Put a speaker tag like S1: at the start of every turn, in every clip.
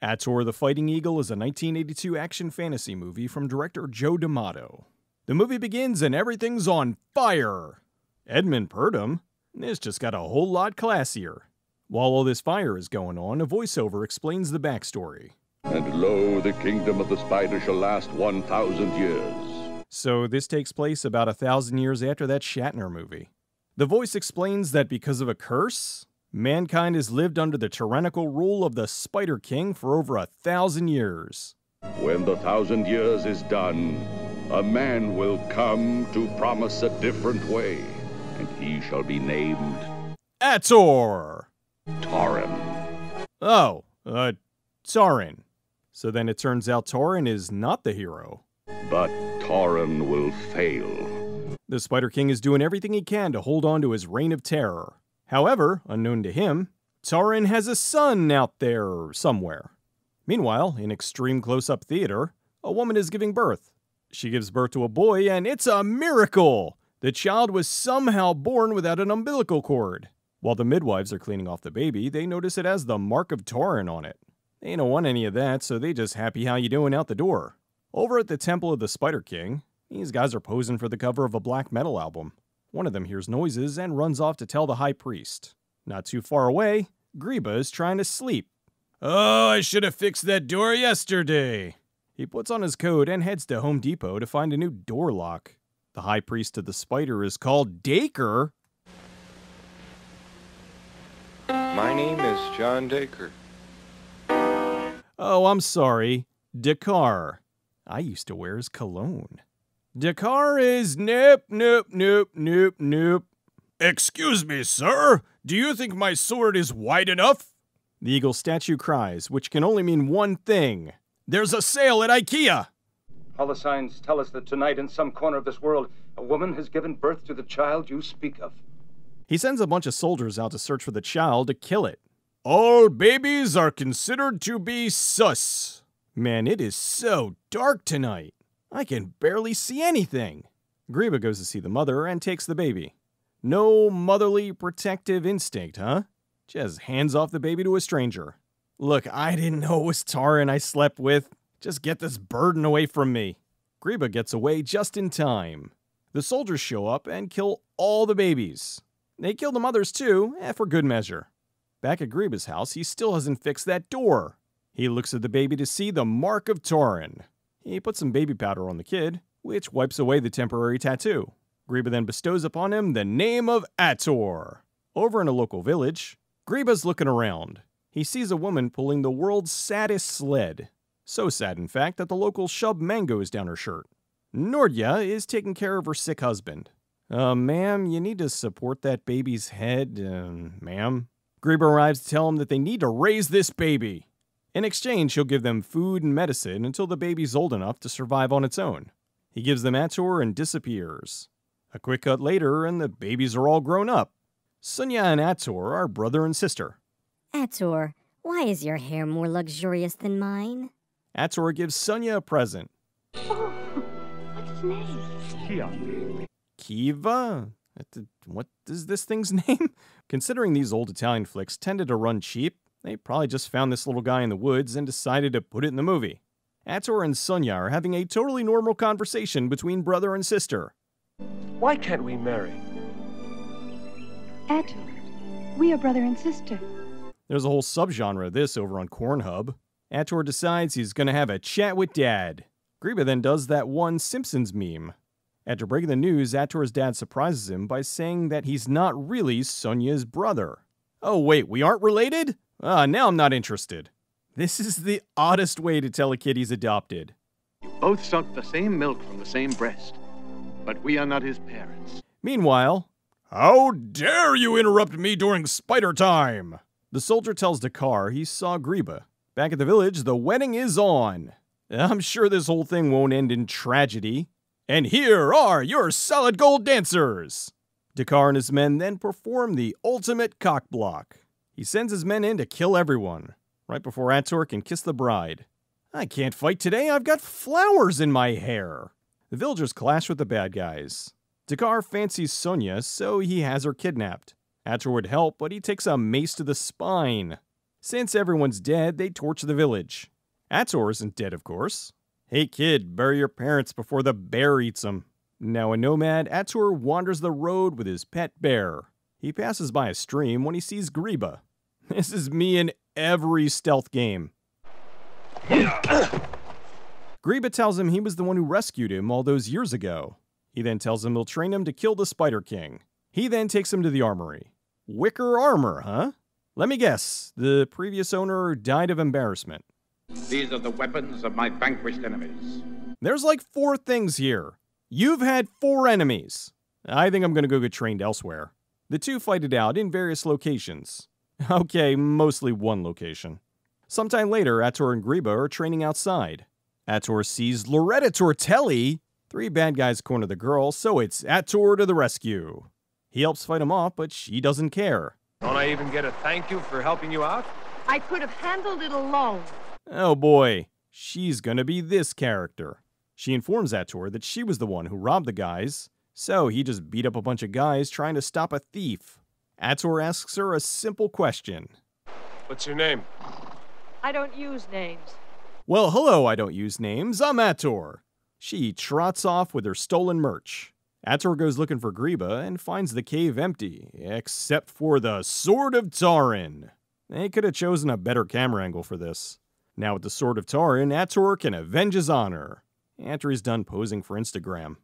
S1: Ator the Fighting Eagle is a 1982 action fantasy movie from director Joe D'Amato. The movie begins and everything's on fire. Edmund Purdom has just got a whole lot classier. While all this fire is going on, a voiceover explains the backstory.
S2: And lo, the kingdom of the spider shall last 1,000 years.
S1: So this takes place about 1,000 years after that Shatner movie. The voice explains that because of a curse, mankind has lived under the tyrannical rule of the Spider King for over 1,000 years.
S2: When the 1,000 years is done, a man will come to promise a different way, and he shall be named
S1: Ator!
S2: Tauren.
S1: Oh, Tauren. So then it turns out Tauren is not the hero.
S2: But Tauren will fail.
S1: The Spider King is doing everything he can to hold on to his reign of terror. However, unknown to him, Tauren has a son out there somewhere. Meanwhile, in extreme close-up theater, a woman is giving birth. She gives birth to a boy, and it's a miracle! The child was somehow born without an umbilical cord. While the midwives are cleaning off the baby, they notice it has the mark of Tauren on it. They don't want any of that, so they just happy how you doing out the door. Over at the Temple of the Spider King, these guys are posing for the cover of a black metal album. One of them hears noises and runs off to tell the high priest. Not too far away, Greba is trying to sleep. Oh, I should have fixed that door yesterday. He puts on his coat and heads to Home Depot to find a new door lock. The high priest of the spider is called Dacre.
S3: My name is John Dacre.
S1: Oh, I'm sorry. Dakar. I used to wear his cologne. Dakar is nope. Excuse me, sir. Do you think my sword is wide enough? The eagle statue cries, which can only mean one thing. There's a sale at IKEA!
S4: All the signs tell us that tonight in some corner of this world, a woman has given birth to the child you speak of.
S1: He sends a bunch of soldiers out to search for the child to kill it. All babies are considered to be sus. Man, it is so dark tonight. I can barely see anything. Greba goes to see the mother and takes the baby. No motherly protective instinct, huh? Just hands off the baby to a stranger. Look, I didn't know it was Tauren I slept with. Just get this burden away from me. Greba gets away just in time. The soldiers show up and kill all the babies. They kill the mothers too, for good measure. Back at Greba's house, he still hasn't fixed that door. He looks at the baby to see the mark of Tauren. He puts some baby powder on the kid, which wipes away the temporary tattoo. Greba then bestows upon him the name of Ator. Over in a local village, Greba's looking around. He sees a woman pulling the world's saddest sled. So sad, in fact, that the locals shove mangoes down her shirt. Nordya is taking care of her sick husband. Ma'am, you need to support that baby's head, ma'am. Greba arrives to tell him that they need to raise this baby. In exchange, he'll give them food and medicine until the baby's old enough to survive on its own. He gives them Ator and disappears. A quick cut later, and the babies are all grown up. Sunya and Ator are brother and sister.
S5: Ator, why is your hair more luxurious than mine?
S1: Ator gives Sunya a present.
S5: Oh, what's his name?
S1: Kiva? What is this thing's name? Considering these old Italian flicks tended to run cheap, they probably just found this little guy in the woods and decided to put it in the movie. Ator and Sunya are having a totally normal conversation between brother and sister.
S6: Why can't we marry?
S7: Ator, we are brother and sister.
S1: There's a whole subgenre of this over on Cornhub. Ator decides he's going to have a chat with Dad. Greba then does that one Simpsons meme. After breaking the news, Ator's dad surprises him by saying that he's not really Sunya's brother. Oh wait, we aren't related? Now I'm not interested. This is the oddest way to tell a kid he's adopted.
S8: You both sucked the same milk from the same breast, but we are not his parents.
S1: Meanwhile, how dare you interrupt me during spider time? The soldier tells Dakar he saw Greba. Back at the village, the wedding is on. I'm sure this whole thing won't end in tragedy. And here are your solid gold dancers! Dakar and his men then perform the ultimate cock block. He sends his men in to kill everyone, right before Ator can kiss the bride. I can't fight today, I've got flowers in my hair. The villagers clash with the bad guys. Dakar fancies Sunya, so he has her kidnapped. Ator would help, but he takes a mace to the spine. Since everyone's dead, they torch the village. Ator isn't dead, of course. Hey kid, bury your parents before the bear eats them. Now a nomad, Ator wanders the road with his pet bear. He passes by a stream when he sees Griba. This is me in every stealth game. Griba tells him he was the one who rescued him all those years ago. He then tells him he'll train him to kill the Spider King. He then takes him to the armory. Wicker armor, huh? Let me guess, the previous owner died of embarrassment.
S9: These are the weapons of my vanquished enemies.
S1: There's like 4 things here. You've had 4 enemies. I think I'm gonna go get trained elsewhere. The two fight it out in various locations. Okay, mostly one location. Sometime later, Ator and Griba are training outside. Ator sees Loretta Tortelli. 3 bad guys corner the girl, so it's Ator to the rescue. He helps fight them off, but she doesn't care.
S6: Don't I even get a thank you for helping you out?
S7: I could have handled it alone.
S1: Oh boy, she's gonna be this character. She informs Ator that she was the one who robbed the guys, so he just beat up a bunch of guys trying to stop a thief. Ator asks her a simple question.
S6: What's your name?
S7: I don't use names.
S1: Well, hello, I don't use names. I'm Ator. She trots off with her stolen merch. Ator goes looking for Griba and finds the cave empty, except for the Sword of Tauren. They could have chosen a better camera angle for this. Now with the Sword of Tauren, Ator can avenge his honor. After he's done posing for Instagram.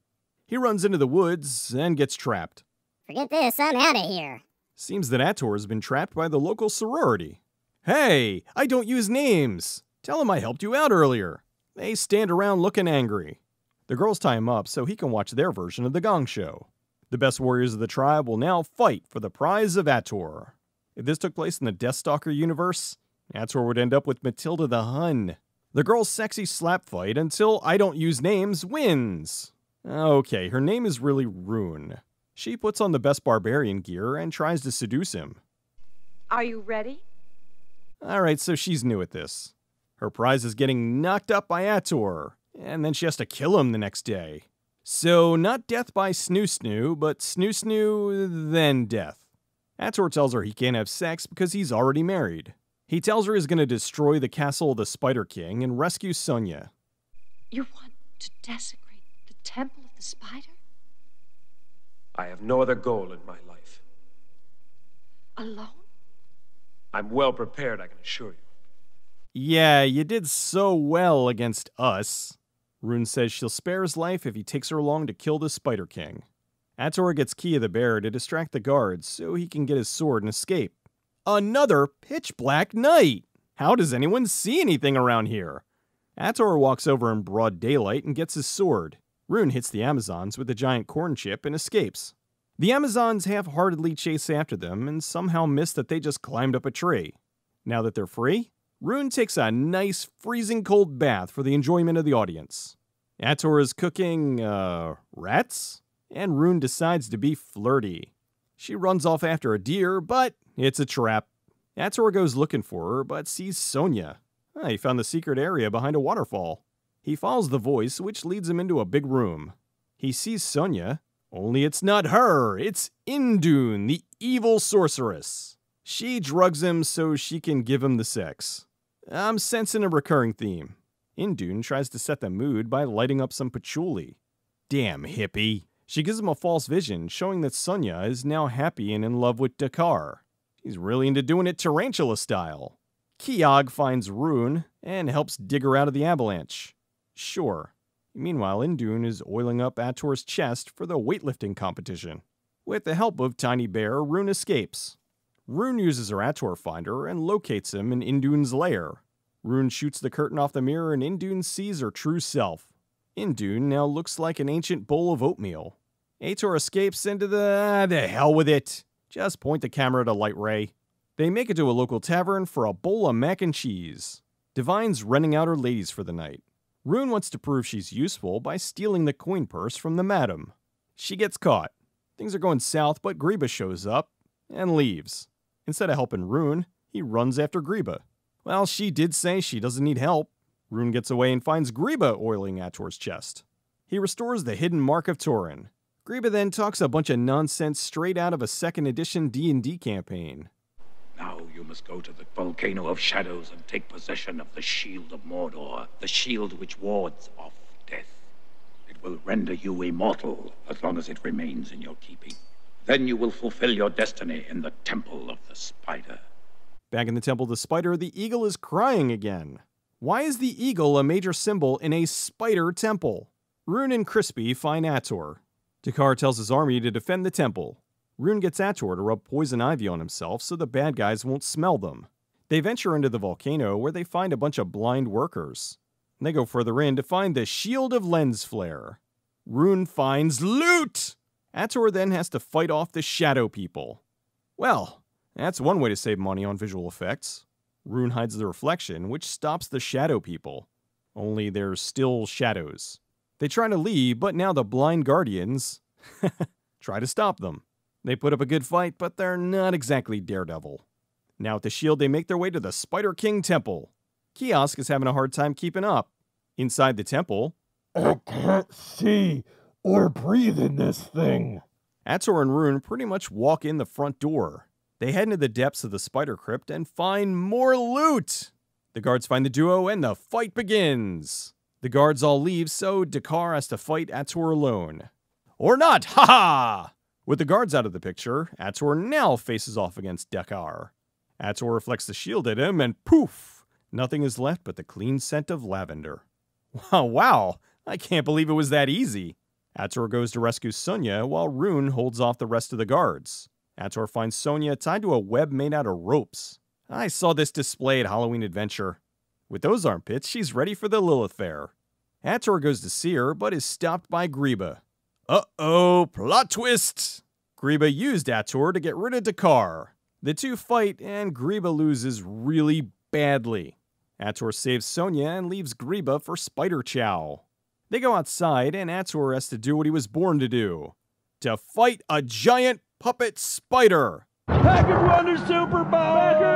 S1: He runs into the woods and gets trapped.
S5: Forget this, I'm out of here.
S1: Seems that Ator has been trapped by the local sorority. Hey, I don't use names. Tell him I helped you out earlier. They stand around looking angry. The girls tie him up so he can watch their version of the Gong Show. The best warriors of the tribe will now fight for the prize of Ator. If this took place in the Deathstalker universe, Ator would end up with Matilda the Hun. The girls' sexy slap fight until I don't use names wins. Okay, her name is really Rune. She puts on the best barbarian gear and tries to seduce him.
S7: Are you ready?
S1: Alright, so she's new at this. Her prize is getting knocked up by Ator, and then she has to kill him the next day. So, not death by snoo-snoo, but snoo-snoo, then death. Ator tells her he can't have sex because he's already married. He tells her he's going to destroy the castle of the Spider King and rescue Sonya.
S7: You want to desecrate the temple of the spider?
S6: I have no other goal in my life.
S7: Alone?
S6: I'm well prepared, I can assure you.
S1: Yeah, you did so well against us. Rune says she'll spare his life if he takes her along to kill the Spider King. Ator gets Key of the Bear to distract the guards so he can get his sword and escape. Another pitch black night! How does anyone see anything around here? Ator walks over in broad daylight and gets his sword. Rune hits the Amazons with a giant corn chip and escapes. The Amazons half-heartedly chase after them and somehow miss that they just climbed up a tree. Now that they're free, Rune takes a nice freezing cold bath for the enjoyment of the audience. Ator is cooking, rats? And Rune decides to be flirty. She runs off after a deer, but it's a trap. Ator goes looking for her, but sees Sonya. He found the secret area behind a waterfall. He follows the voice, which leads him into a big room. He sees Sonya, only it's not her, it's Indun, the evil sorceress. She drugs him so she can give him the sex. I'm sensing a recurring theme. Indun tries to set the mood by lighting up some patchouli. Damn hippie. She gives him a false vision, showing that Sonya is now happy and in love with Dakar. She's really into doing it tarantula style. Kiog finds Rune and helps dig her out of the avalanche. Sure. Meanwhile, Indun is oiling up Ator's chest for the weightlifting competition. With the help of Tiny Bear, Rune escapes. Rune uses her Ator finder and locates him in Indun's lair. Rune shoots the curtain off the mirror and Indun sees her true self. Indun now looks like an ancient bowl of oatmeal. Ator escapes into the hell with it. Just point the camera to Light Ray. They make it to a local tavern for a bowl of mac and cheese. Divine's renting out her ladies for the night. Rune wants to prove she's useful by stealing the coin purse from the madam. She gets caught. Things are going south, but Griba shows up and leaves. Instead of helping Rune, he runs after Griba. Well, she did say she doesn't need help. Rune gets away and finds Griba oiling Ator's chest. He restores the hidden mark of Tauren. Griba then talks a bunch of nonsense straight out of a 2nd edition D&D campaign.
S2: Now you
S9: must go to the volcano of shadows and take possession of the shield of Mordor, the shield which wards off death. It will render you immortal as long as it remains in your keeping. Then you will fulfill your destiny in the Temple of the Spider.
S1: Back in the Temple of the Spider, the eagle is crying again. Why is the eagle a major symbol in a spider temple? Rune and Crispy find Ator. Dakar tells his army to defend the temple. Rune gets Ator to rub poison ivy on himself so the bad guys won't smell them. They venture into the volcano where they find a bunch of blind workers. They go further in to find the Shield of Lens Flare. Rune finds loot! Ator then has to fight off the shadow people. Well, that's one way to save money on visual effects. Rune hides the reflection, which stops the shadow people. Only they're still shadows. They try to leave, but now the blind guardians try to stop them. They put up a good fight, but they're not exactly Daredevil. Now with the shield, they make their way to the Spider King Temple. Kiosk is having a hard time keeping up. Inside the temple,
S10: I can't see or breathe in this thing.
S1: Ator and Rune pretty much walk in the front door. They head into the depths of the spider crypt and find more loot. The guards find the duo and the fight begins. The guards all leave, so Dakar has to fight Ator alone. Or not, haha! With the guards out of the picture, Ator now faces off against Dakar. Ator reflects the shield at him and poof! Nothing is left but the clean scent of lavender. Wow, I can't believe it was that easy. Ator goes to rescue Sonya while Rune holds off the rest of the guards. Ator finds Sonya tied to a web made out of ropes. I saw this display at Halloween Adventure. With those armpits, she's ready for the Lilith Fair. Ator goes to see her, but is stopped by Greba. Uh-oh, plot twist! Greba used Ator to get rid of Dakar. The two fight, and Greba loses really badly. Ator saves Sonya and leaves Greba for Spider Chow. They go outside, and Ator has to do what he was born to do. To fight a giant puppet spider!
S10: Pack and Wonder Super Bowl!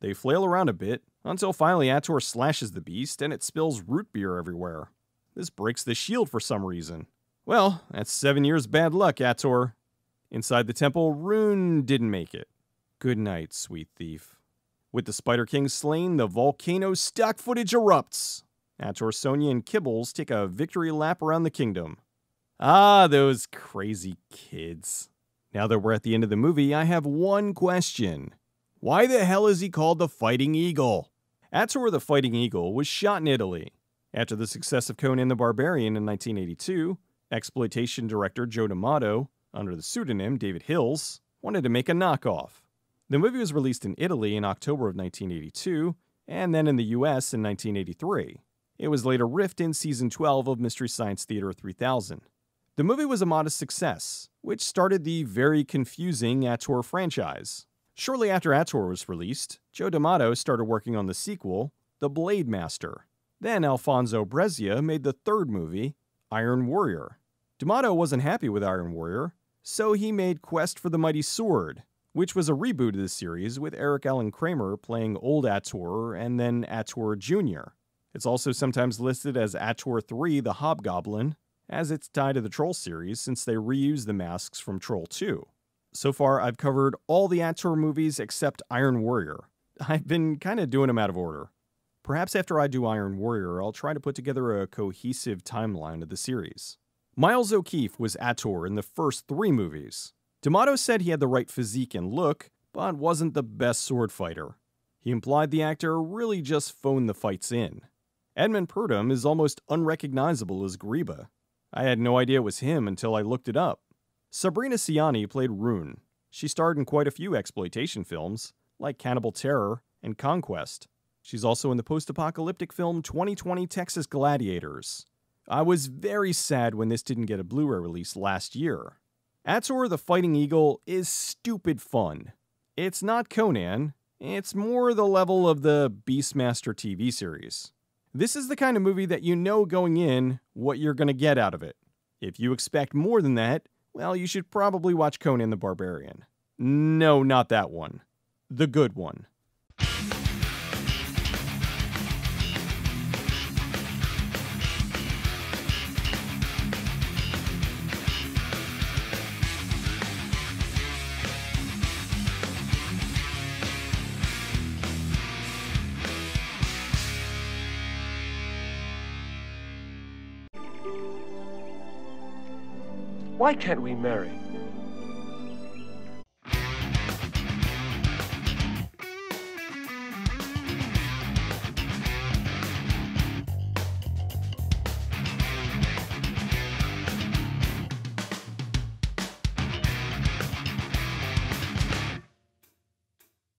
S1: They flail around a bit, until finally Ator slashes the beast and it spills root beer everywhere. This breaks the shield for some reason. Well, that's 7 years bad luck, Ator. Inside the temple, Rune didn't make it. Good night, sweet thief. With the Spider King slain, the volcano stock footage erupts. Ator, Sonya, and Kibbles take a victory lap around the kingdom. Ah, those crazy kids. Now that we're at the end of the movie, I have one question. Why the hell is he called the Fighting Eagle? Ator the Fighting Eagle was shot in Italy. After the success of Conan the Barbarian in 1982, exploitation director Joe D'Amato, under the pseudonym David Hills, wanted to make a knockoff. The movie was released in Italy in October of 1982, and then in the US in 1983. It was later riffed in Season 12 of Mystery Science Theater 3000. The movie was a modest success, which started the very confusing Ator franchise. Shortly after Ator was released, Joe D'Amato started working on the sequel, The Blade Master. Then Alfonso Brescia made the third movie, Iron Warrior. D'Amato wasn't happy with Iron Warrior, so he made Quest for the Mighty Sword, which was a reboot of the series with Eric Allen Kramer playing old Ator and then Ator Jr. It's also sometimes listed as Ator 3 the Hobgoblin, as it's tied to the Troll series since they reused the masks from Troll 2. So far, I've covered all the Ator movies except Iron Warrior. I've been kind of doing them out of order. Perhaps after I do Iron Warrior, I'll try to put together a cohesive timeline of the series. Miles O'Keefe was Ator in the first 3 movies. D'Amato said he had the right physique and look, but wasn't the best sword fighter. He implied the actor really just phoned the fights in. Edmund Purdom is almost unrecognizable as Greba. I had no idea it was him until I looked it up. Sabrina Ciani played Rune. She starred in quite a few exploitation films, like Cannibal Terror and Conquest. She's also in the post-apocalyptic film 2020 Texas Gladiators. I was very sad when this didn't get a Blu-ray release last year. Ator the Fighting Eagle is stupid fun. It's not Conan, it's more the level of the Beastmaster TV series. This is the kind of movie that you know going in what you're going to get out of it. If you expect more than that, well, you should probably watch Conan the Barbarian. No, not that one. The good one.
S6: Why can't we marry?